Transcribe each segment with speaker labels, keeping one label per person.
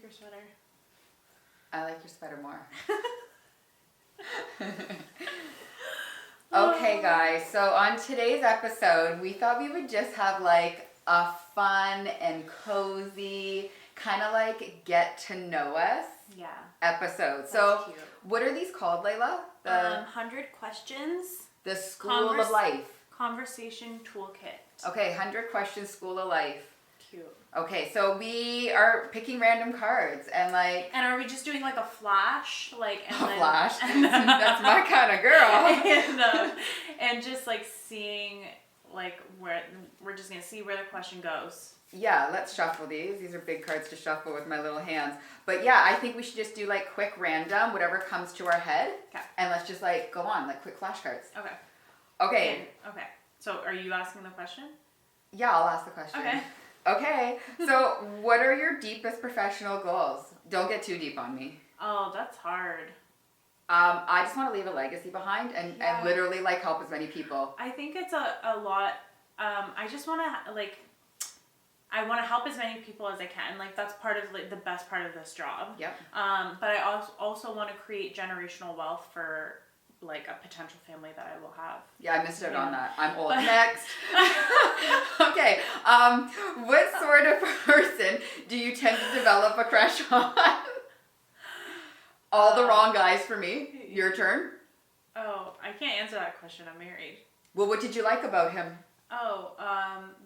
Speaker 1: your sweater.
Speaker 2: I like your sweater more. Okay, guys. So on today's episode, we thought we would just have like a fun and cozy, kind of like get to know us episode. So
Speaker 1: cute.
Speaker 2: What are these called, Layla? The
Speaker 1: 100 Questions.
Speaker 2: The School of Life.
Speaker 1: Conversation Toolkit.
Speaker 2: Okay, 100 Questions School of Life.
Speaker 1: Cute.
Speaker 2: Okay, so we are picking random cards and like...
Speaker 1: And are we just doing like a flash?
Speaker 2: Flash? That's my kind of girl.
Speaker 1: And just like seeing like where... We're just going to see where the question goes.
Speaker 2: Yeah, let's shuffle these. These are big cards to shuffle with my little hands. But yeah, I think we should just do like quick random, whatever comes to our head.
Speaker 1: Okay.
Speaker 2: And let's just like go on, like quick flashcards.
Speaker 1: Okay.
Speaker 2: Okay.
Speaker 1: Okay. So are you asking the question?
Speaker 2: Yeah, I'll ask the question.
Speaker 1: Okay.
Speaker 2: Okay. So what are your deepest professional goals? Don't get too deep on me.
Speaker 1: Oh, that's hard.
Speaker 2: I just want to leave a legacy behind and literally like help as many people.
Speaker 1: I think it's a lot. I just want to like... I want to help as many people as I can. Like that's part of like the best part of this job.
Speaker 2: Yep.
Speaker 1: But I also want to create generational wealth for like a potential family that I will have.
Speaker 2: Yeah, I missed out on that. I'm old. Next. Okay. What sort of person do you tend to develop a crush on? All the wrong guys for me. Your turn.
Speaker 1: Oh, I can't answer that question. I'm married.
Speaker 2: Well, what did you like about him?
Speaker 1: Oh,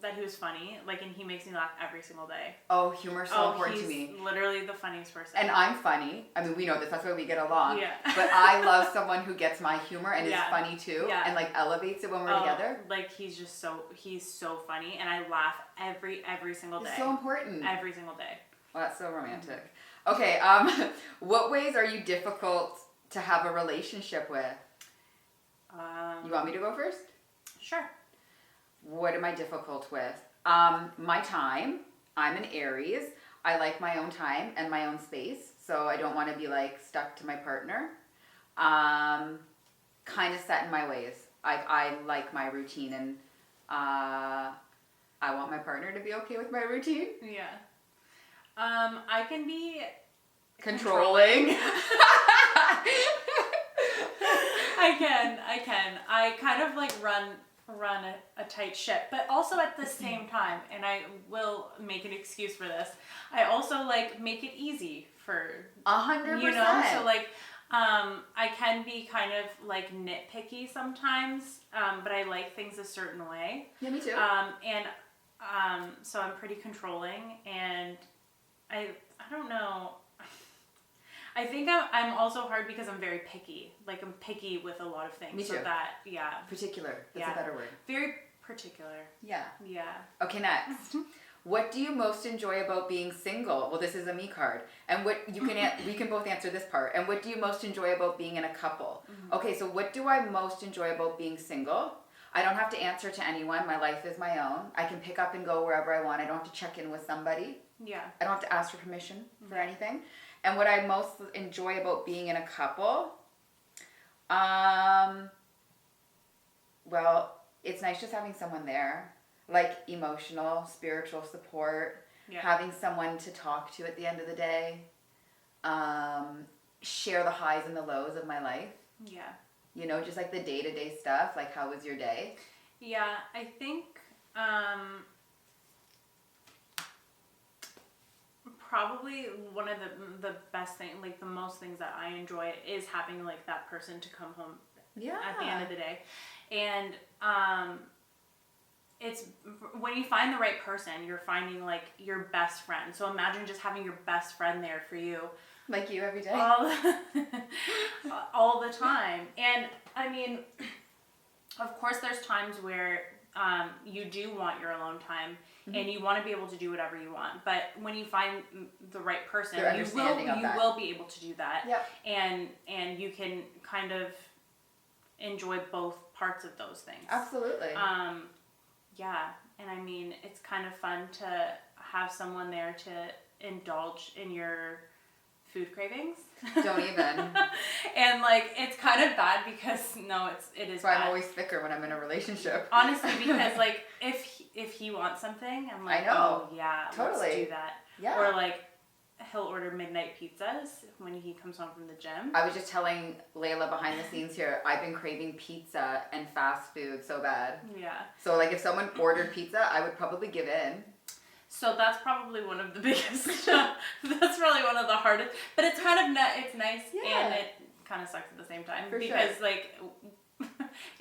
Speaker 1: that he was funny. Like, and he makes me laugh every single day.
Speaker 2: Oh, humor is so important to me.
Speaker 1: He's literally the funniest person.
Speaker 2: And I'm funny. I mean, we know this. That's why we get along.
Speaker 1: Yeah.
Speaker 2: But I love someone who gets my humor and is funny too.
Speaker 1: Yeah.
Speaker 2: And like elevates it when we're together.
Speaker 1: Like he's so funny, and I laugh every single day.
Speaker 2: It's so important.
Speaker 1: Every single day.
Speaker 2: Well, that's so romantic. Okay. What ways are you difficult to have a relationship with? You want me to go first?
Speaker 1: Sure.
Speaker 2: What am I difficult with? My time. I'm an Aries. I like my own time and my own space. So I don't want to be like stuck to my partner. Kind of set in my ways. I like my routine and I want my partner to be okay with my routine.
Speaker 1: Yeah. I can be
Speaker 2: controlling.
Speaker 1: I can. I kind of like run a tight ship, but also at the same time, and I will make an excuse for this, I also like make it easy for
Speaker 2: 100%.
Speaker 1: You know, so like I can be kind of like nitpicky sometimes, but I like things a certain way.
Speaker 2: Yeah, me too.
Speaker 1: So I'm pretty controlling, and I don't know. I think I'm also hard because I'm very picky. Like I'm picky with a lot of things.
Speaker 2: Me too.
Speaker 1: So that,
Speaker 2: Particular. That's a better word.
Speaker 1: Very particular.
Speaker 2: Yeah.
Speaker 1: Yeah.
Speaker 2: Okay, next. What do you most enjoy about being single? Well, this is a me card. And what you can we can both answer this part. And what do you most enjoy about being in a couple? Mm-hmm. Okay, so what do I most enjoy about being single? I don't have to answer to anyone. My life is my own. I can pick up and go wherever I want. I don't have to check in with somebody.
Speaker 1: Yeah.
Speaker 2: I don't have to ask for permission for anything. And what I most enjoy about being in a couple, well, it's nice just having someone there, like emotional, spiritual support, having someone to talk to at the end of the day, share the highs and the lows of my life.
Speaker 1: Yeah.
Speaker 2: You know, just like the day-to-day stuff, like how was your day?
Speaker 1: Yeah, I think probably one of the best thing, like the most things that I enjoy is having like that person to come home at the end of the day. And it's when you find the right person, you're finding like your best friend. So imagine just having your best friend there for you.
Speaker 2: Like you every day.
Speaker 1: All the time. And I mean, of course there's times where you do want your alone time, and you want to be able to do whatever you want. But when you find the right person, you will be able to do that.
Speaker 2: Yep.
Speaker 1: And you can kind of enjoy both parts of those things.
Speaker 2: Absolutely.
Speaker 1: Yeah. And I mean, it's kind of fun to have someone there to indulge in your food cravings.
Speaker 2: Don't even.
Speaker 1: And like it's kind of bad because it is
Speaker 2: That's why
Speaker 1: bad.
Speaker 2: I'm always thicker when I'm in a relationship.
Speaker 1: Honestly, because like if he wants something, I'm like,
Speaker 2: I know.
Speaker 1: oh yeah,
Speaker 2: Totally.
Speaker 1: let's do that.
Speaker 2: Yeah.
Speaker 1: Or like he'll order midnight pizzas when he comes home from the gym.
Speaker 2: I was just telling Layla behind the scenes here, I've been craving pizza and fast food so bad.
Speaker 1: Yeah.
Speaker 2: So like if someone ordered pizza, I would probably give in.
Speaker 1: So that's probably one of the biggest, that's probably one of the hardest, but it's kind of, it's nice and it kind of sucks at the same time. Because like,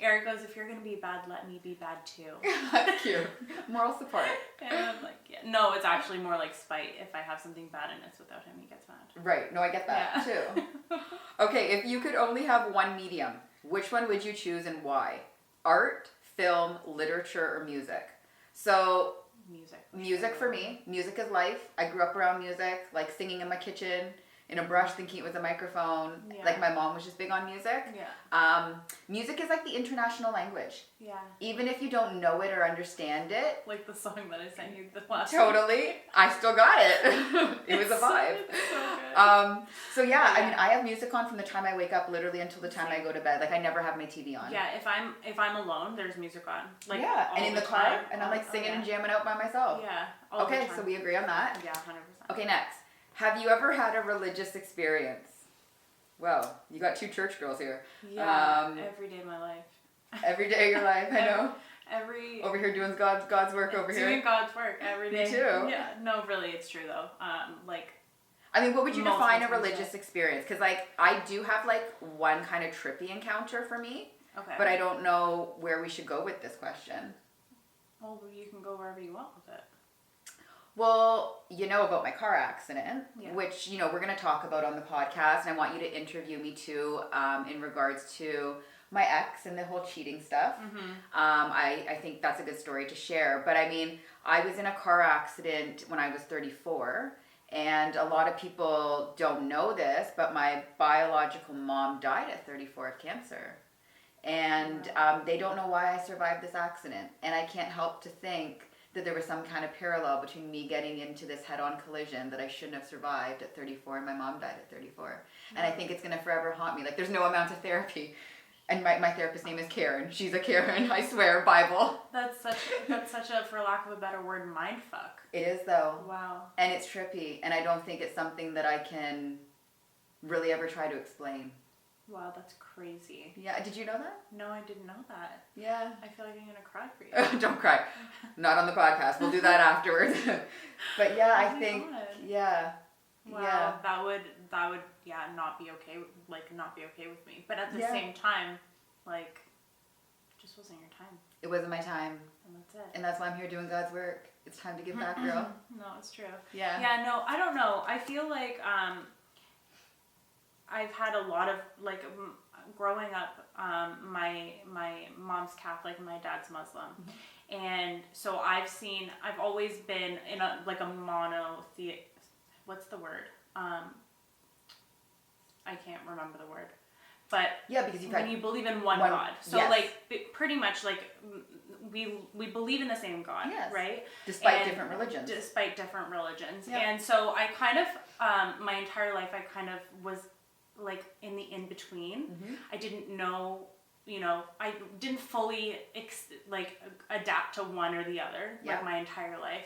Speaker 1: Eric goes, if you're going to be bad, let me be bad too.
Speaker 2: That's cute. Moral support.
Speaker 1: And I'm like, no, it's actually more like spite. If I have something bad and it's without him, he gets mad.
Speaker 2: Right. No, I get that too. Okay, if you could only have one medium, which one would you choose and why? Art, film, literature, or music? So... Music for me. Music is life. I grew up around music, like singing in my kitchen, in a brush, thinking it was a microphone.
Speaker 1: Yeah.
Speaker 2: Like my mom was just big on music.
Speaker 1: Yeah.
Speaker 2: Music is like the international language.
Speaker 1: Yeah.
Speaker 2: Even if you don't know it or understand it.
Speaker 1: Like the song that I sent you the last
Speaker 2: Totally. I still got it. It was a vibe.
Speaker 1: So good.
Speaker 2: So yeah, I mean, I have music on from the time I wake up literally until the time I go to bed. Like I never have my TV on.
Speaker 1: Yeah, if I'm alone, there's music on. Like
Speaker 2: and in the car, and I'm like singing and jamming out by myself.
Speaker 1: Yeah.
Speaker 2: Okay, so we agree on that.
Speaker 1: Yeah, 100%.
Speaker 2: Okay, next. Have you ever had a religious experience? Well, you got two church girls here.
Speaker 1: Yeah, every day of my life.
Speaker 2: Every day of your life, I know. Over here doing God's work over here.
Speaker 1: Doing God's work every day.
Speaker 2: Me too.
Speaker 1: Yeah, no, really, it's true though.
Speaker 2: I mean, what would you define a religious experience? Because, like, I do have, like, one kind of trippy encounter for me.
Speaker 1: Okay.
Speaker 2: But I don't know where we should go with this question.
Speaker 1: Well, you can go wherever you want with it.
Speaker 2: Well, you know about my car accident,
Speaker 1: yeah.
Speaker 2: which, you know, we're going to talk about on the podcast. And I want you to interview me, too, in regards to my ex and the whole cheating stuff.
Speaker 1: Mm-hmm.
Speaker 2: I think that's a good story to share. But, I mean, I was in a car accident when I was 34. And a lot of people don't know this, but my biological mom died at 34 of cancer. And they don't know why I survived this accident. And I can't help to think that there was some kind of parallel between me getting into this head-on collision that I shouldn't have survived at 34 and my mom died at 34. And I think it's going to forever haunt me. Like, there's no amount of therapy. And my therapist's name is Karen. She's a Karen, I swear, Bible.
Speaker 1: That's such a, for lack of a better word, mind fuck.
Speaker 2: It is, though.
Speaker 1: Wow.
Speaker 2: And it's trippy. And I don't think it's something that I can really ever try to explain.
Speaker 1: Wow, that's crazy.
Speaker 2: Yeah, did you know that?
Speaker 1: No, I didn't know that.
Speaker 2: Yeah.
Speaker 1: I feel like I'm going to cry for you.
Speaker 2: Don't cry. Not on the podcast. We'll do that afterwards. But yeah, I think,
Speaker 1: God.
Speaker 2: yeah.
Speaker 1: Wow,
Speaker 2: yeah.
Speaker 1: that would not be okay, not be okay with me. But at the
Speaker 2: Yeah.
Speaker 1: same time, it just wasn't your time.
Speaker 2: It wasn't my time.
Speaker 1: And that's it.
Speaker 2: And that's why I'm here doing God's work. It's time to give back, girl.
Speaker 1: No, it's true.
Speaker 2: Yeah.
Speaker 1: Yeah, no, I don't know. I feel like I've had a lot of, growing up, my mom's Catholic and my dad's Muslim. Mm-hmm. And so I've always been in a what's the word? I can't remember the word. But
Speaker 2: yeah, because
Speaker 1: when you believe in one God. So
Speaker 2: yes.
Speaker 1: Pretty much we believe in the same God,
Speaker 2: yes.
Speaker 1: right?
Speaker 2: Despite different religions.
Speaker 1: Despite different religions.
Speaker 2: Yeah.
Speaker 1: And so I kind of, my entire life I kind of was in the in-between. Mm-hmm. I didn't know, I didn't fully adapt to one or the other, my entire life.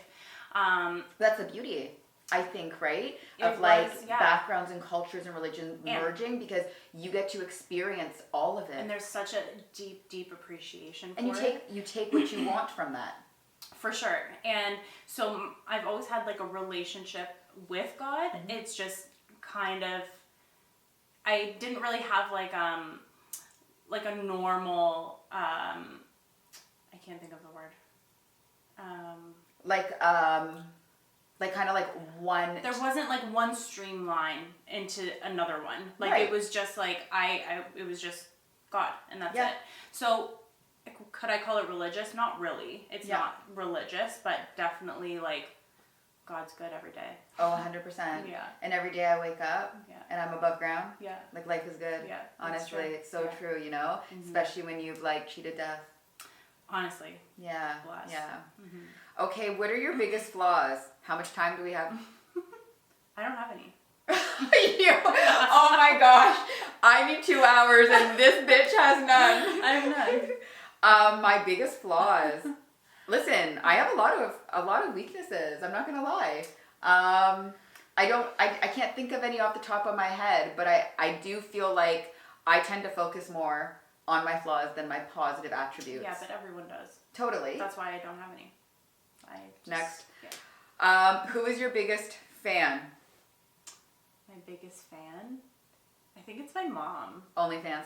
Speaker 2: That's the beauty, I think, right? Of backgrounds and cultures and religion merging, because you get to experience all of it.
Speaker 1: And there's such a deep, deep appreciation for
Speaker 2: it. And you take what you want from that.
Speaker 1: For sure. And so I've always had a relationship with God. Mm-hmm. It's just kind of, I didn't really have a normal, I can't think of the word.
Speaker 2: One.
Speaker 1: There wasn't one streamline into another one.
Speaker 2: Right.
Speaker 1: It was just it was just God, and that's it. So could I call it religious? Not really. It's not religious, but definitely God's good every day.
Speaker 2: Oh, 100%.
Speaker 1: Yeah.
Speaker 2: And every day I wake up and I'm above ground.
Speaker 1: Yeah.
Speaker 2: Life is good.
Speaker 1: Yeah.
Speaker 2: Honestly, it's so true, Mm-hmm. Especially when you've cheated death.
Speaker 1: Honestly.
Speaker 2: Yeah.
Speaker 1: Bless.
Speaker 2: Yeah.
Speaker 1: Mm-hmm.
Speaker 2: Okay, what are your biggest flaws? How much time do we have?
Speaker 1: I don't have any.
Speaker 2: Oh my gosh. I need 2 hours and this bitch has none.
Speaker 1: I have none.
Speaker 2: My biggest flaws. Listen, I have a lot of weaknesses. I'm not gonna lie. I can't think of any off the top of my head, but I do feel like I tend to focus more on my flaws than my positive attributes.
Speaker 1: Yeah, but everyone does.
Speaker 2: Totally.
Speaker 1: That's why I don't have any.
Speaker 2: Next.
Speaker 1: Yeah.
Speaker 2: Who is your biggest fan?
Speaker 1: My biggest fan? I think it's my mom.
Speaker 2: OnlyFans.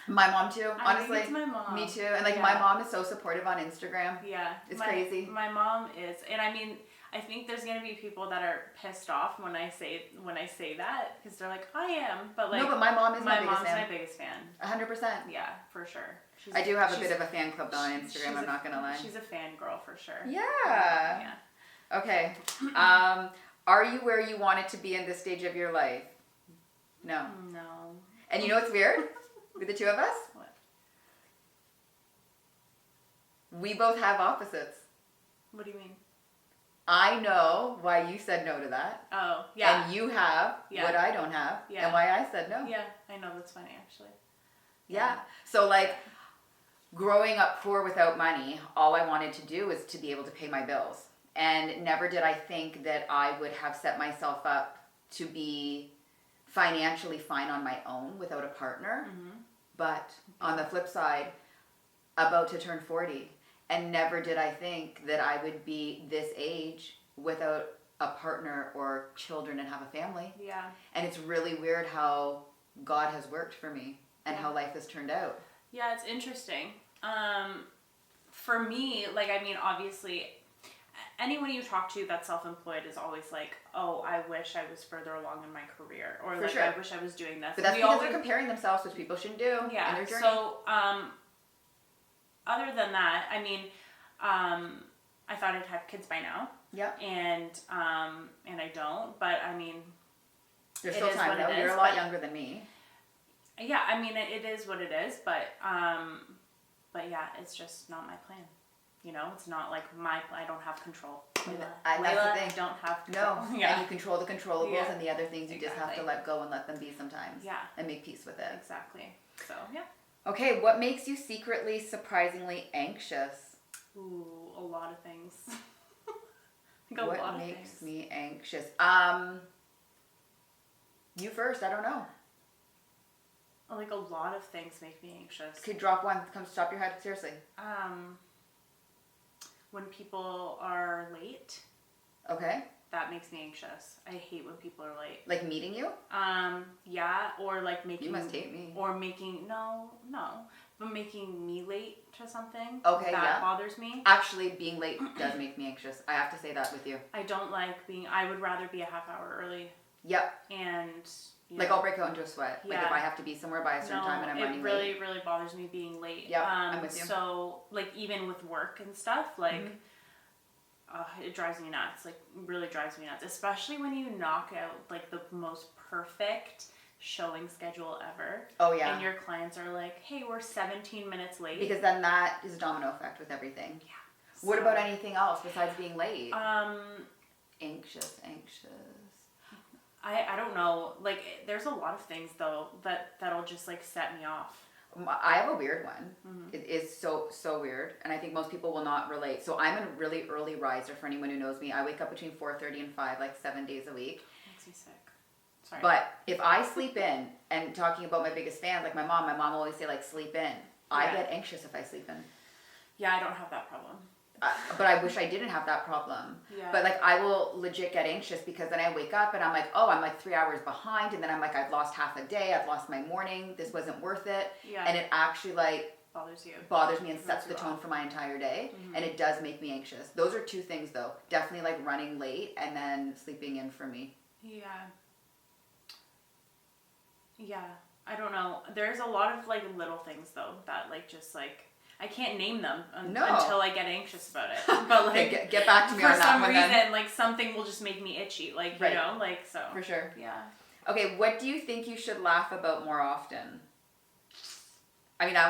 Speaker 2: My mom too, honestly.
Speaker 1: I think it's my mom.
Speaker 2: Me too. And like my mom is so supportive on Instagram.
Speaker 1: Yeah.
Speaker 2: It's crazy.
Speaker 1: My mom is. And I mean, I think there's going to be people that are pissed off when I say that, because they're like, I am, but like,
Speaker 2: no, but my mom is my biggest fan.
Speaker 1: My biggest fan.
Speaker 2: 100%.
Speaker 1: Yeah, for sure.
Speaker 2: I do have a bit of a fan club though on Instagram, I'm not going to lie.
Speaker 1: She's a fangirl for sure.
Speaker 2: Yeah.
Speaker 1: Yeah.
Speaker 2: Okay. Are you where you wanted to be in this stage of your life? No.
Speaker 1: No.
Speaker 2: And you know what's weird with the two of us?
Speaker 1: What?
Speaker 2: We both have opposites.
Speaker 1: What do you mean?
Speaker 2: I know why you said no to that.
Speaker 1: Oh, yeah.
Speaker 2: And you have what I don't have.
Speaker 1: Yeah.
Speaker 2: And why I said no.
Speaker 1: Yeah, I know, that's funny actually.
Speaker 2: Yeah. So like, growing up poor without money, all I wanted to do was to be able to pay my bills. And never did I think that I would have set myself up to be financially fine on my own without a partner. Mm-hmm. But on the flip side, about to turn 40, and never did I think that I would be this age without a partner or children and have a family.
Speaker 1: Yeah. And
Speaker 2: it's really weird how God has worked for me and how life has turned out.
Speaker 1: Yeah, it's interesting. For me, like, I mean, obviously, anyone you talk to that's self-employed is always like, oh, I wish I was further along in my career, or like, I wish I was doing this.
Speaker 2: But that's because they're comparing themselves, which people shouldn't do in their journey.
Speaker 1: So, other than that, I mean, I thought I'd have kids by now.
Speaker 2: Yeah.
Speaker 1: And I don't, but I mean,
Speaker 2: there's still time though. You're a lot younger than me.
Speaker 1: Yeah, I mean, it is what it is, but yeah, it's just not my plan. You know, it's not like I don't have control. Layla,
Speaker 2: that's the thing.
Speaker 1: I don't have control.
Speaker 2: No,
Speaker 1: yeah.
Speaker 2: And you control the controllables, and the other things you just have to let go and let them be sometimes.
Speaker 1: Yeah.
Speaker 2: And make peace with it.
Speaker 1: Exactly. So, yeah.
Speaker 2: Okay, what makes you secretly, surprisingly anxious?
Speaker 1: Ooh, a lot of things.
Speaker 2: What makes me anxious? You first, I don't know.
Speaker 1: Like, a lot of things make me anxious.
Speaker 2: Could drop one, come stop your head, seriously.
Speaker 1: When people are late.
Speaker 2: Okay.
Speaker 1: That makes me anxious. I hate when people are late.
Speaker 2: Like meeting you?
Speaker 1: Yeah, or like making...
Speaker 2: You must hate me.
Speaker 1: Or making... No. But making me late to something.
Speaker 2: Okay,
Speaker 1: that bothers me.
Speaker 2: Actually, being late does make me anxious. I have to say that with you.
Speaker 1: I don't like being... I would rather be a half hour early.
Speaker 2: Yep.
Speaker 1: And...
Speaker 2: Like, I'll break out into a sweat. Yeah. Like, if I have to be somewhere by a certain time and I'm running late.
Speaker 1: It really bothers me being late.
Speaker 2: Yeah, I'm with you.
Speaker 1: So, like, even with work and stuff, like... Mm-hmm. It drives me nuts. Like, really drives me nuts. Especially when you knock out, like, the most perfect showing schedule ever.
Speaker 2: Oh, yeah.
Speaker 1: And your clients are like, hey, we're 17 minutes late.
Speaker 2: Because then that is a domino effect with everything.
Speaker 1: Yeah. So,
Speaker 2: what about anything else besides being late? Anxious.
Speaker 1: I don't know. Like, there's a lot of things, though, that'll just, like, set me off.
Speaker 2: I have a weird one. Mm-hmm. It is so weird, and I think most people will not relate. So I'm a really early riser. For anyone who knows me, I wake up between 4:30 and 5, like 7 days a week.
Speaker 1: Makes me sick. Sorry.
Speaker 2: But if I sleep in, and talking about my biggest fans, like my mom always say, like, sleep in. I get anxious if I sleep in.
Speaker 1: Yeah, I don't have that problem.
Speaker 2: But I wish I didn't have that problem.
Speaker 1: Yeah.
Speaker 2: But like, I will legit get anxious because then I wake up and I'm like, oh, I'm like 3 hours behind, and then I'm like, I've lost half a day, I've lost my morning, this wasn't worth it.
Speaker 1: Yeah.
Speaker 2: And it actually like bothers me and sets the tone for my entire day. Mm-hmm. And it does make me anxious. Those are two things though. Definitely like running late and then sleeping in for me.
Speaker 1: Yeah. I don't know. There's a lot of like little things though that like just like I can't name them until I get anxious about it. But like,
Speaker 2: okay, get back to me on that one.
Speaker 1: For some reason, like something will just make me itchy. Like you know, like so.
Speaker 2: For sure.
Speaker 1: Yeah.
Speaker 2: Okay, what do you think you should laugh about more often? I mean, I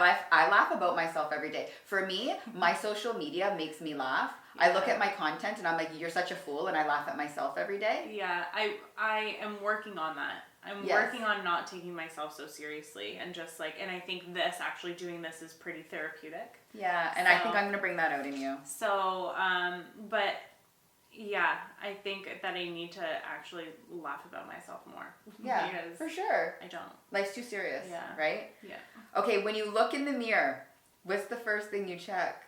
Speaker 2: laugh about myself every day. For me, my social media makes me laugh. Yeah. I look at my content and I'm like, you're such a fool, and I laugh at myself every day.
Speaker 1: Yeah, I am working on that. I'm working on not taking myself so seriously and just like, and I think doing this is pretty therapeutic.
Speaker 2: Yeah, and I think I'm going to bring that out in you.
Speaker 1: So, but Yeah, I think that I need to actually laugh about myself more.
Speaker 2: Yeah,
Speaker 1: because
Speaker 2: for sure.
Speaker 1: I don't.
Speaker 2: Life's too serious,
Speaker 1: Yeah.
Speaker 2: right?
Speaker 1: Yeah.
Speaker 2: Okay, when you look in the mirror, what's the first thing you check?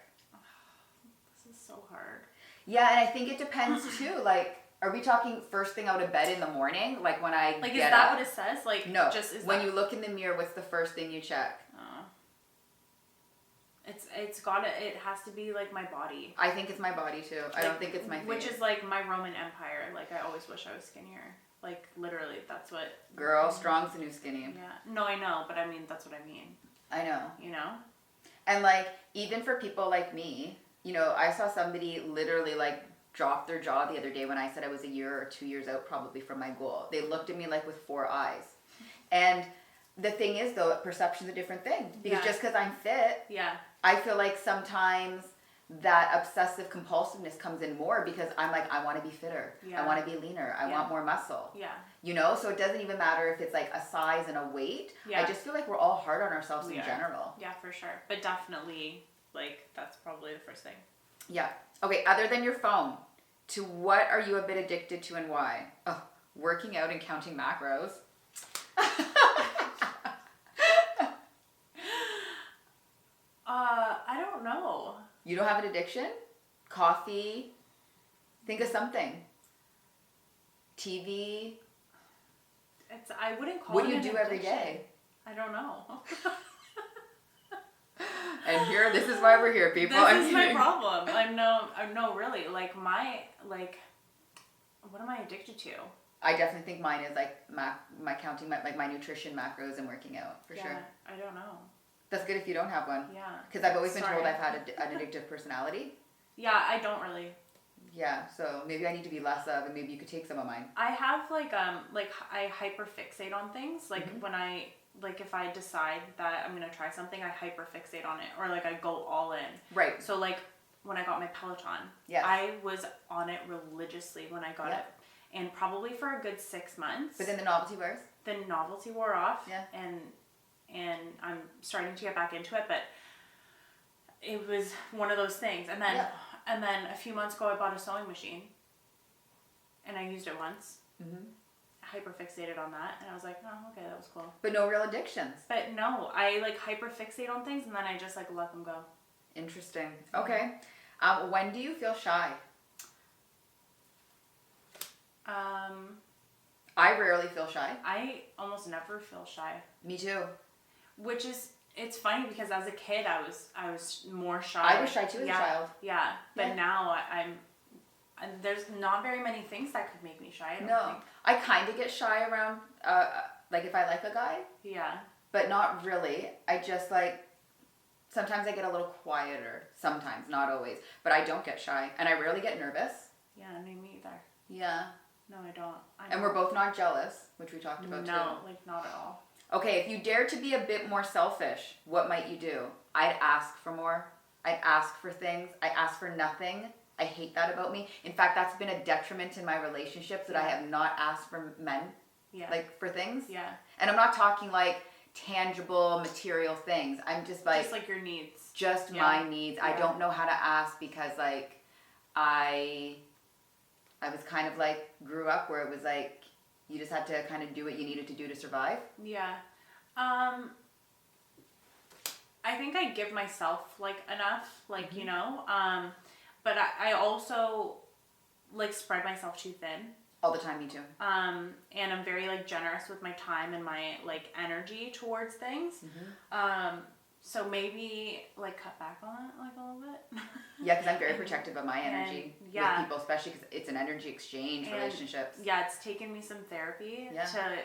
Speaker 1: This is so hard.
Speaker 2: Yeah, and I think it depends too. Like, are we talking first thing out of bed in the morning? Like when I
Speaker 1: Like,
Speaker 2: get
Speaker 1: is that
Speaker 2: up?
Speaker 1: what it says? Like,
Speaker 2: No.
Speaker 1: just is
Speaker 2: when
Speaker 1: that...
Speaker 2: you look in the mirror, what's the first thing you check?
Speaker 1: It has to be like my body.
Speaker 2: I think it's my body too. I don't think it's my face.
Speaker 1: Which is like my Roman Empire. Like, I always wish I was skinnier. Like, literally, that's what...
Speaker 2: Girl, strong's the new skinny.
Speaker 1: Yeah. No, I know, but I mean, that's what I mean.
Speaker 2: I know.
Speaker 1: You know?
Speaker 2: And like, even for people like me, you know, I saw somebody literally like drop their jaw the other day when I said I was a year or 2 years out probably from my goal. They looked at me like with 4 eyes. And the thing is though, perception's a different thing. Because just because I'm fit, I feel like sometimes that obsessive compulsiveness comes in more because I'm like, I want to be fitter. I want to be leaner. I want more muscle. You know, so it doesn't even matter if it's like a size and a weight. I just feel like we're all hard on ourselves in general.
Speaker 1: Yeah, for sure. But definitely, like, that's probably the first thing.
Speaker 2: Yeah. Okay, other than your phone, to what are you a bit addicted to and why? Oh, working out and counting macros.
Speaker 1: I don't know.
Speaker 2: You don't have an addiction? Coffee? Think of something. TV?
Speaker 1: I wouldn't call
Speaker 2: what
Speaker 1: it
Speaker 2: do you
Speaker 1: an
Speaker 2: do
Speaker 1: addiction.
Speaker 2: every day?
Speaker 1: I don't know.
Speaker 2: And here, this is why we're here, people.
Speaker 1: This is my problem. No, really. Like, what am I addicted to?
Speaker 2: I definitely think mine is like my counting, my nutrition macros and working out, for sure.
Speaker 1: I don't know.
Speaker 2: That's good if you don't have one.
Speaker 1: Yeah.
Speaker 2: Because I've always been told I've had an addictive personality.
Speaker 1: Yeah, I don't really.
Speaker 2: Yeah, so maybe I need to be less of, and maybe you could take some of mine.
Speaker 1: I have I hyperfixate on things. Like when if I decide that I'm gonna try something, I hyperfixate on it, or like I go all in.
Speaker 2: Right.
Speaker 1: So like when I got my Peloton, I was on it religiously when I got it, and probably for a good 6 months.
Speaker 2: But then the novelty wears.
Speaker 1: The novelty wore off.
Speaker 2: Yeah.
Speaker 1: And I'm starting to get back into it, but it was one of those things. And then a few months ago, I bought a sewing machine, and I used it once. Hyperfixated on that, and I was like, oh, okay, that was cool.
Speaker 2: But no real addictions.
Speaker 1: But no, I like hyperfixate on things, and then I just like let them go.
Speaker 2: Interesting. Okay. When do you feel shy? I rarely feel shy.
Speaker 1: I almost never feel shy.
Speaker 2: Me too.
Speaker 1: Which is, it's funny because as a kid I was more shy.
Speaker 2: I was shy too as a child.
Speaker 1: Yeah, but now there's not very many things that could make me shy. I don't think.
Speaker 2: I kind of get shy around like if I like a guy.
Speaker 1: Yeah.
Speaker 2: But not really. I just like sometimes I get a little quieter. Sometimes, not always. But I don't get shy, and I rarely get nervous.
Speaker 1: Yeah, me either.
Speaker 2: Yeah.
Speaker 1: No, I don't.
Speaker 2: And we're both not jealous, which we talked about too.
Speaker 1: No, like not at all.
Speaker 2: Okay, if you dare to be a bit more selfish, what might you do? I'd ask for more. I'd ask for things. I ask for nothing. I hate that about me. In fact, that's been a detriment in my relationships that I have not asked for men.
Speaker 1: Yeah.
Speaker 2: Like for things.
Speaker 1: Yeah.
Speaker 2: And I'm not talking like tangible material things. I'm just like...
Speaker 1: Just like your needs.
Speaker 2: Just my needs. Yeah. I don't know how to ask because like I was kind of like grew up where it was like you just had to kind of do what you needed to do to survive.
Speaker 1: Yeah. I think I give myself like enough, like, you know, but I also like spread myself too thin.
Speaker 2: All the time, me too.
Speaker 1: And I'm very like generous with my time and my like energy towards things. So maybe like cut back on it like a little bit.
Speaker 2: Yeah, because I'm very protective of my energy with people, especially because it's an energy exchange relationships.
Speaker 1: Yeah, it's taken me some therapy to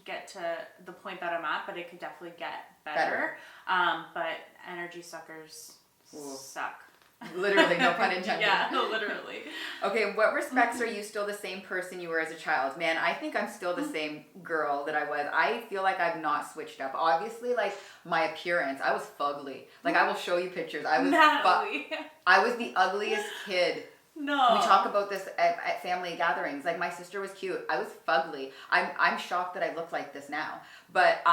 Speaker 1: get to the point that I'm at, but it could definitely get better. But energy suckers suck.
Speaker 2: Literally, no pun intended.
Speaker 1: Yeah, literally.
Speaker 2: Okay, in what respects are you still the same person you were as a child? Man, I think I'm still the same girl that I was. I feel like I've not switched up. Obviously, like, my appearance, I was fugly. Like, I will show you pictures. I was the ugliest kid.
Speaker 1: No.
Speaker 2: We talk about this at family gatherings. Like, my sister was cute. I was fugly. I'm shocked that I look like this now. But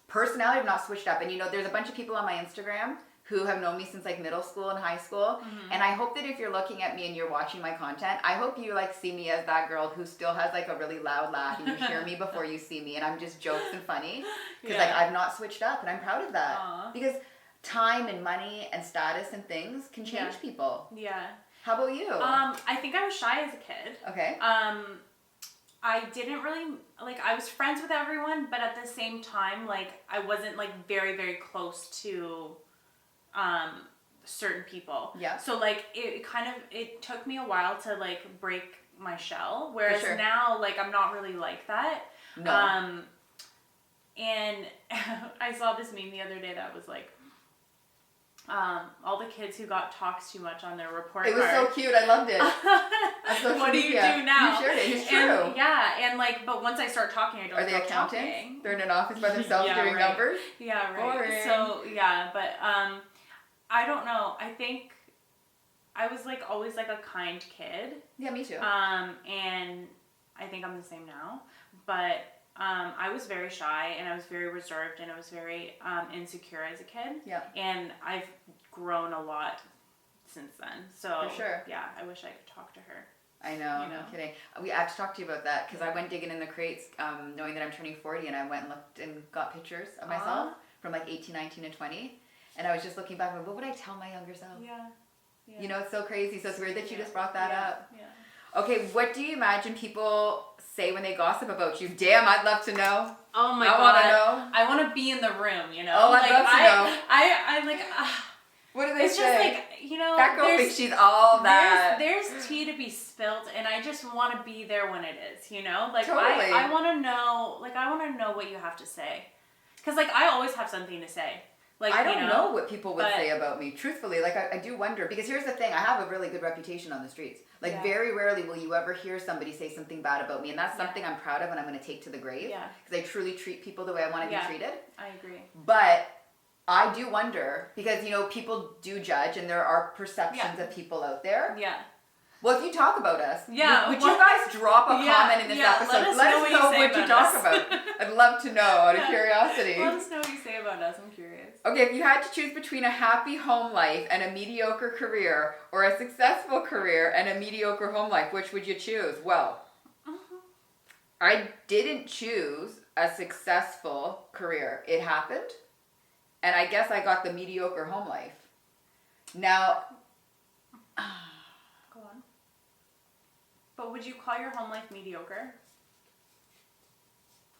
Speaker 2: personality, I've not switched up. And, you know, there's a bunch of people on my Instagram who have known me since like middle school and high school. And I hope that if you're looking at me and you're watching my content, I hope you like see me as that girl who still has like a really loud laugh and you hear me before you see me and I'm just jokes and funny. Because like I've not switched up and I'm proud of that.
Speaker 1: Aww.
Speaker 2: Because time and money and status and things can change people.
Speaker 1: Yeah.
Speaker 2: How about you?
Speaker 1: I think I was shy as a kid.
Speaker 2: Okay.
Speaker 1: I didn't really, like, I was friends with everyone, but at the same time, like, I wasn't, like, very, very close to, certain people.
Speaker 2: Yeah.
Speaker 1: So, like, it took me a while to, like, break my shell, whereas
Speaker 2: sure.
Speaker 1: now, like, I'm not really like that.
Speaker 2: No.
Speaker 1: And I saw this meme the other day that was, like, all the kids who got talked too much on their report card.
Speaker 2: It was so cute. I loved it.
Speaker 1: What do you do now?
Speaker 2: You shared it. It's true.
Speaker 1: And, yeah, and like, but once I start talking, I don't.
Speaker 2: Are they
Speaker 1: stop
Speaker 2: accountants?
Speaker 1: talking.
Speaker 2: They're in an office by themselves doing
Speaker 1: right.
Speaker 2: numbers.
Speaker 1: Yeah, right.
Speaker 2: Boring.
Speaker 1: So yeah, but I don't know. I think I was like always like a kind kid.
Speaker 2: Yeah, me too.
Speaker 1: And I think I'm the same now, but. I was very shy and I was very reserved and I was very insecure as a kid.
Speaker 2: Yeah.
Speaker 1: And I've grown a lot since then. So
Speaker 2: for sure.
Speaker 1: Yeah, I wish I could talk to her.
Speaker 2: I know, no kidding. I have to talk to you about that because I went digging in the crates knowing that I'm turning 40 and I went and looked and got pictures of myself from like 18, 19 and 20. And I was just looking back and what would I tell my younger self?
Speaker 1: Yeah.
Speaker 2: You know, it's so crazy. So it's weird that you just brought that up.
Speaker 1: Yeah.
Speaker 2: Okay, what do you imagine people say when they gossip about you? Damn, I'd love to know.
Speaker 1: Oh my
Speaker 2: God.
Speaker 1: I want to know. I want to be in the room, you know?
Speaker 2: Oh, I'd love to know.
Speaker 1: I like...
Speaker 2: what do they
Speaker 1: it's
Speaker 2: say?
Speaker 1: Just like, you know...
Speaker 2: That girl thinks she's all that.
Speaker 1: There's tea to be spilled, and I just want to be there when it is, you know? Like,
Speaker 2: totally.
Speaker 1: I want to know... Like, I want to know what you have to say. Because, like, I always have something to say. Like,
Speaker 2: I don't know what people would say about me. Truthfully, like I do wonder because here's the thing: I have a really good reputation on the streets. Like very rarely will you ever hear somebody say something bad about me, and that's something I'm proud of and I'm going to take to the grave. Yeah. Because I truly treat people the way I want to be treated.
Speaker 1: I agree.
Speaker 2: But I do wonder because you know people do judge, and there are perceptions of people out there.
Speaker 1: Yeah.
Speaker 2: Well, if you talk about us, would you
Speaker 1: well,
Speaker 2: guys drop a comment in this episode? Let us know what you talk about. I'd love to know out of curiosity.
Speaker 1: Let us know what you say about us. I'm curious.
Speaker 2: Okay, if you had to choose between a happy home life and a mediocre career, or a successful career and a mediocre home life, which would you choose? Well, I didn't choose a successful career. It happened, and I guess I got the mediocre home life. Now...
Speaker 1: Go on. But would you call your home life mediocre?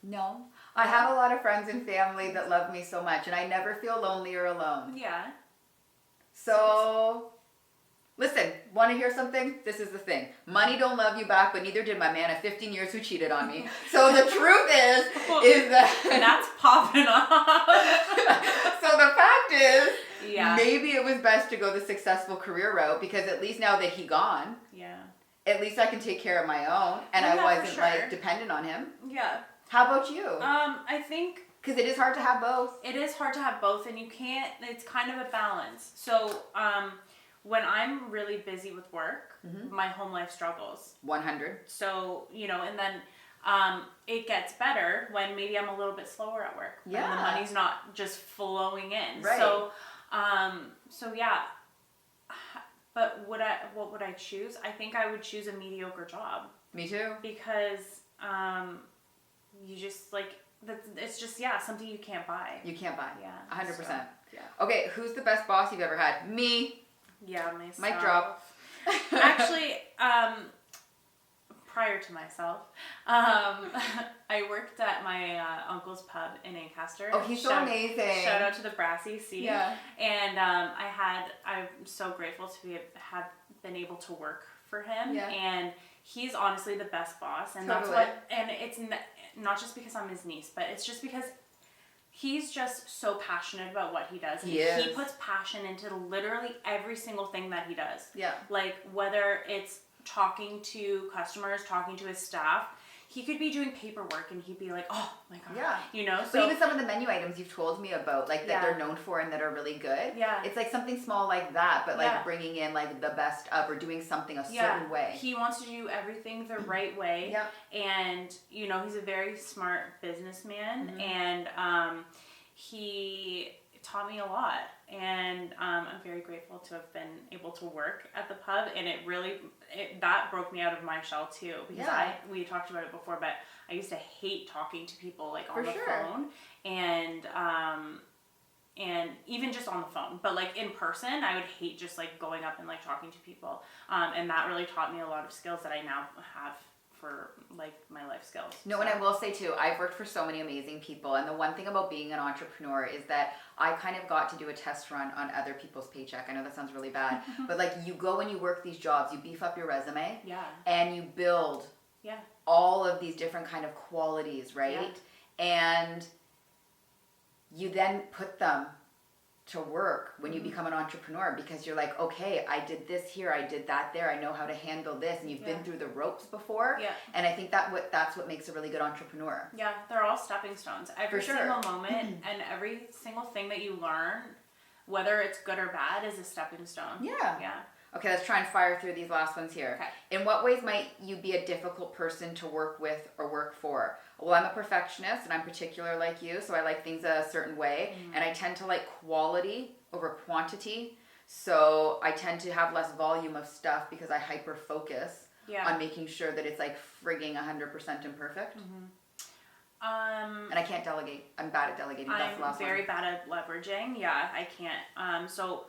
Speaker 2: No. I have a lot of friends and family that love me so much, and I never feel lonely or alone.
Speaker 1: Yeah.
Speaker 2: So, listen, want to hear something? This is the thing. Money don't love you back, but neither did my man of 15 years who cheated on me. So the truth is that...
Speaker 1: That's popping off.
Speaker 2: So the fact is, maybe it was best to go the successful career route, because at least now that he gone, at least I can take care of my own, and I wasn't like dependent on him. Yeah. How about you?
Speaker 1: I think...
Speaker 2: Because it is hard to have both.
Speaker 1: It is hard to have both, and you can't... It's kind of a balance. So, when I'm really busy with work, my home life struggles.
Speaker 2: 100.
Speaker 1: So, you know, and then it gets better when maybe I'm a little bit slower at work. Yeah. And the money's not just flowing in. Right. So yeah. But what would I choose? I think I would choose a mediocre job.
Speaker 2: Me too.
Speaker 1: Because you just like it's just something you can't buy.
Speaker 2: You can't buy.
Speaker 1: Yeah.
Speaker 2: 100%.
Speaker 1: So, yeah.
Speaker 2: Okay, who's the best boss you've ever had? Me.
Speaker 1: Yeah, myself.
Speaker 2: Mic drop.
Speaker 1: Actually, prior to myself, I worked at my uncle's pub in Ancaster.
Speaker 2: Oh, he's so amazing.
Speaker 1: Shout out to the Brassy C. Yeah. And I'm so grateful to have been able to work for him. Yeah. And he's honestly the best boss. And that's what, and it's not just because I'm his niece, but it's just because he's just so passionate about what he does. And he puts passion into literally every single thing that he does. Yeah. Like whether it's talking to customers, talking to his staff, he could be doing paperwork and he'd be like, oh my God. Yeah. You know? So,
Speaker 2: but even some of the menu items you've told me about, like that they're known for and that are really good. Yeah. It's like something small like that, but like bringing in like the best of or doing something a certain way.
Speaker 1: He wants to do everything the right way. Yeah. And, you know, he's a very smart businessman and he taught me a lot, and I'm very grateful to have been able to work at the pub, and that broke me out of my shell too, because we talked about it before, but I used to hate talking to people like on the phone, and even just on the phone, but like in person, I would hate just like going up and like talking to people, and that really taught me a lot of skills that I now have for like my life skills.
Speaker 2: No, and I will say too, I've worked for so many amazing people, and the one thing about being an entrepreneur is that I kind of got to do a test run on other people's paycheck. I know that sounds really bad, but like you go and you work these jobs, you beef up your resume, and you build all of these different kind of qualities, right? And you then put them to work when you become an entrepreneur, because you're like, okay, I did this here, I did that there, I know how to handle this, and you've been through the ropes before. And I think that's what makes a really good entrepreneur.
Speaker 1: Yeah, they're all stepping stones. Every single moment and every single thing that you learn, whether it's good or bad, is a stepping stone. Yeah.
Speaker 2: Okay, let's try and fire through these last ones here.
Speaker 1: Okay.
Speaker 2: In what ways might you be a difficult person to work with or work for? Well, I'm a perfectionist and I'm particular like you, so I like things a certain way, and I tend to like quality over quantity. So I tend to have less volume of stuff because I hyper focus on making sure that it's like frigging 100% imperfect. And I can't delegate. I'm bad at delegating. That's the last
Speaker 1: I'm very bad at leveraging. Yeah, I can't. So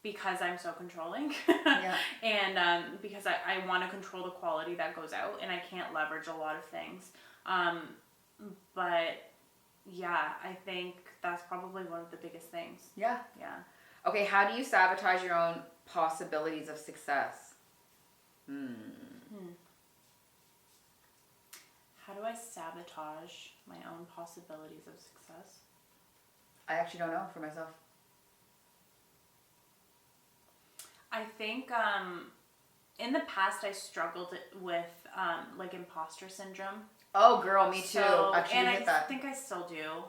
Speaker 1: because I'm so controlling and because I want to control the quality that goes out, and I can't leverage a lot of things. But yeah, I think that's probably one of the biggest things.
Speaker 2: Yeah. Okay, how do you sabotage your own possibilities of success?
Speaker 1: How do I sabotage my own possibilities of success?
Speaker 2: I actually don't know for myself.
Speaker 1: I think in the past I struggled with like imposter syndrome.
Speaker 2: Oh, girl, me too. Actually,
Speaker 1: and
Speaker 2: I
Speaker 1: think I still do.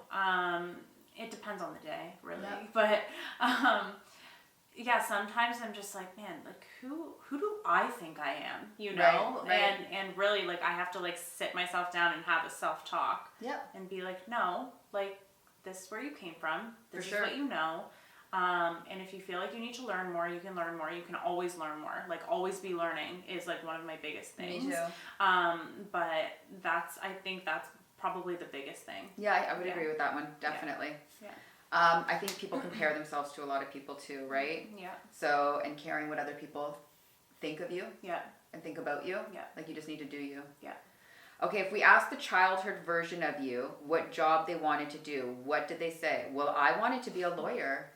Speaker 1: It depends on the day, really. But sometimes I'm just like, man, like who do I think I am? You know,
Speaker 2: right.
Speaker 1: And really, like I have to like sit myself down and have a self-talk. And be like, no, like this is where you came from. This is what you know. And if you feel like you need to learn more, you can learn more. You can always learn more. Like always be learning is like one of my biggest things.
Speaker 2: Me too.
Speaker 1: But I think that's probably the biggest thing.
Speaker 2: Yeah, I would agree with that one. Definitely.
Speaker 1: Yeah.
Speaker 2: I think people compare themselves to a lot of people too, right?
Speaker 1: Yeah.
Speaker 2: So, and caring what other people think of you.
Speaker 1: Yeah.
Speaker 2: And think about you.
Speaker 1: Yeah.
Speaker 2: Like you just need to do you.
Speaker 1: Yeah.
Speaker 2: Okay, if we asked the childhood version of you what job they wanted to do, what did they say? Well, I wanted to be a lawyer.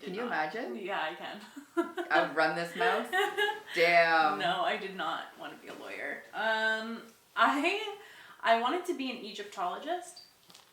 Speaker 2: Can you imagine?
Speaker 1: Yeah, I can.
Speaker 2: I've run this mouth. Damn.
Speaker 1: No, I did not want to be a lawyer. I wanted to be an Egyptologist.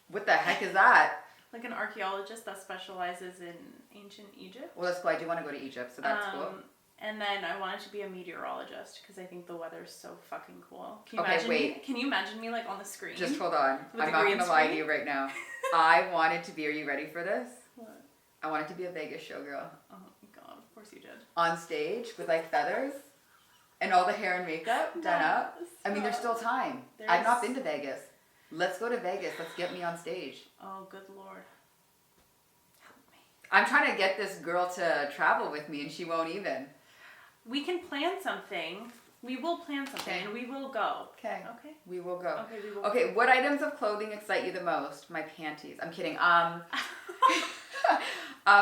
Speaker 2: What the heck is that?
Speaker 1: Like an archaeologist that specializes in ancient Egypt.
Speaker 2: Well, that's cool. I do want to go to Egypt, so that's cool.
Speaker 1: And then I wanted to be a meteorologist because I think the weather's so fucking cool. Can you imagine me like on the screen?
Speaker 2: Just hold on. I'm not going to lie to you right now. I wanted to be, are you ready for this?
Speaker 1: What?
Speaker 2: I wanted to be a Vegas showgirl.
Speaker 1: Oh my god, of course you did.
Speaker 2: On stage with like feathers and all the hair and makeup done up. I mean, there's still time. I've not been to Vegas. Let's go to Vegas. Let's get me on stage.
Speaker 1: Oh, good lord. Help me.
Speaker 2: I'm trying to get this girl to travel with me and she won't even.
Speaker 1: We can plan something. We will plan something and we will go.
Speaker 2: Okay.
Speaker 1: Okay.
Speaker 2: We will go.
Speaker 1: Okay, we will.
Speaker 2: Okay, what items of clothing excite you the most? My panties. I'm kidding.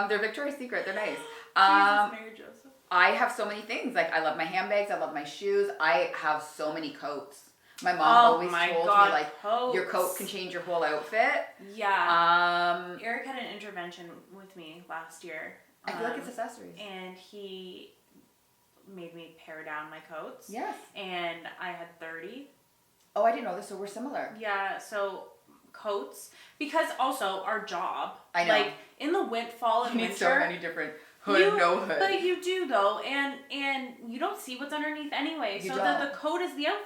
Speaker 2: They're Victoria's Secret. They're nice.
Speaker 1: Jesus, Mary Joseph.
Speaker 2: I have so many things. Like I love my handbags. I love my shoes. I have so many coats. My mom always told me like
Speaker 1: coats.
Speaker 2: Your coat can change your whole outfit.
Speaker 1: Yeah. Eric had an intervention with me last year.
Speaker 2: I feel like it's accessories.
Speaker 1: And he made me pare down my coats.
Speaker 2: Yes.
Speaker 1: And I had 30.
Speaker 2: Oh, I didn't know this. So we're similar.
Speaker 1: Yeah. So coats, because also our job.
Speaker 2: I know.
Speaker 1: Like in the fall and winter.
Speaker 2: So many different hood, no hood.
Speaker 1: But you do though, and you don't see what's underneath anyway. So the coat is the outfit.